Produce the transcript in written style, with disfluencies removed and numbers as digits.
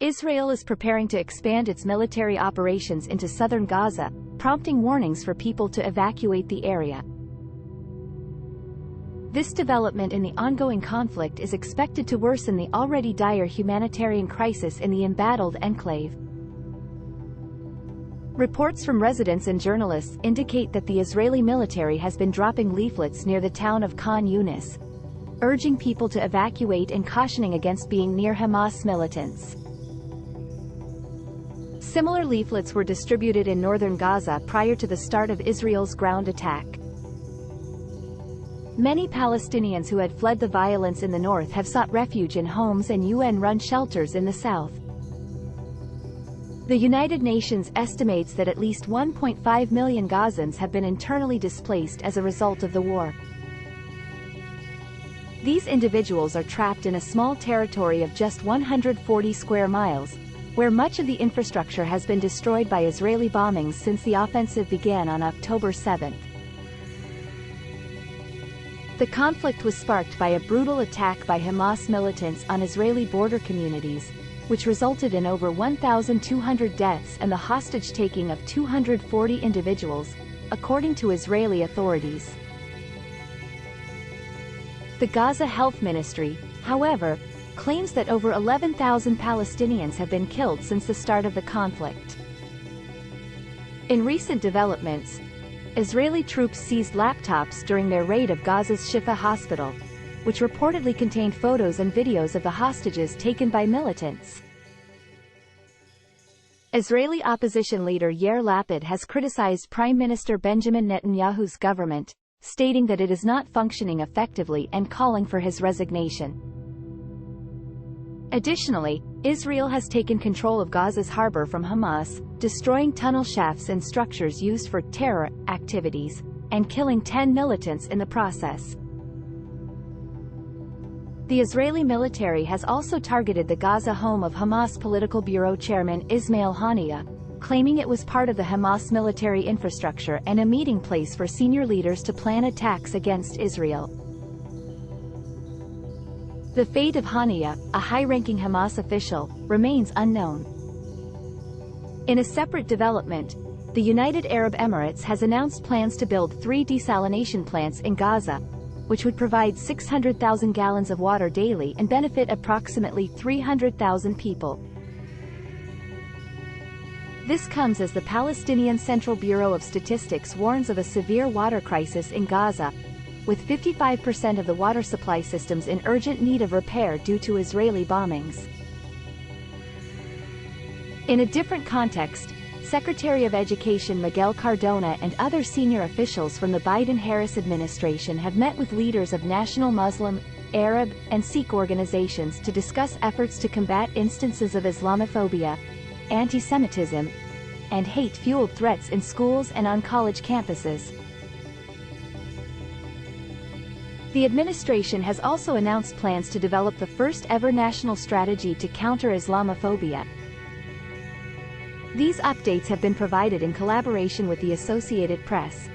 Israel is preparing to expand its military operations into southern Gaza, prompting warnings for people to evacuate the area. This development in the ongoing conflict is expected to worsen the already dire humanitarian crisis in the embattled enclave. Reports from residents and journalists indicate that the Israeli military has been dropping leaflets near the town of Khan Yunis, urging people to evacuate and cautioning against being near Hamas militants. Similar leaflets were distributed in northern Gaza prior to the start of Israel's ground attack. Many Palestinians who had fled the violence in the north have sought refuge in homes and UN-run shelters in the south. The United Nations estimates that at least 1.5 million Gazans have been internally displaced as a result of the war. These individuals are trapped in a small territory of just 140 square miles, where much of the infrastructure has been destroyed by Israeli bombings since the offensive began on October 7. The conflict was sparked by a brutal attack by Hamas militants on Israeli border communities, which resulted in over 1,200 deaths and the hostage-taking of 240 individuals, according to Israeli authorities. The Gaza Health Ministry, however, claims that over 11,000 Palestinians have been killed since the start of the conflict. In recent developments, Israeli troops seized laptops during their raid of Gaza's Shifa hospital, which reportedly contained photos and videos of the hostages taken by militants. Israeli opposition leader Yair Lapid has criticized Prime Minister Benjamin Netanyahu's government, stating that it is not functioning effectively and calling for his resignation. Additionally, Israel has taken control of Gaza's harbor from Hamas, destroying tunnel shafts and structures used for terror activities, and killing 10 militants in the process. The Israeli military has also targeted the Gaza home of Hamas Political Bureau Chairman Ismail Haniyeh, claiming it was part of the Hamas military infrastructure and a meeting place for senior leaders to plan attacks against Israel. The fate of Haniyeh, a high-ranking Hamas official, remains unknown. In a separate development, the United Arab Emirates has announced plans to build 3 desalination plants in Gaza, which would provide 600,000 gallons of water daily and benefit approximately 300,000 people. This comes as the Palestinian Central Bureau of Statistics warns of a severe water crisis in Gaza, with 55% of the water supply systems in urgent need of repair due to Israeli bombings. In a different context, Secretary of Education Miguel Cardona and other senior officials from the Biden-Harris administration have met with leaders of national Muslim, Arab, and Sikh organizations to discuss efforts to combat instances of Islamophobia, anti-Semitism, and hate-fueled threats in schools and on college campuses. The administration has also announced plans to develop the first-ever national strategy to counter Islamophobia. These updates have been provided in collaboration with the Associated Press.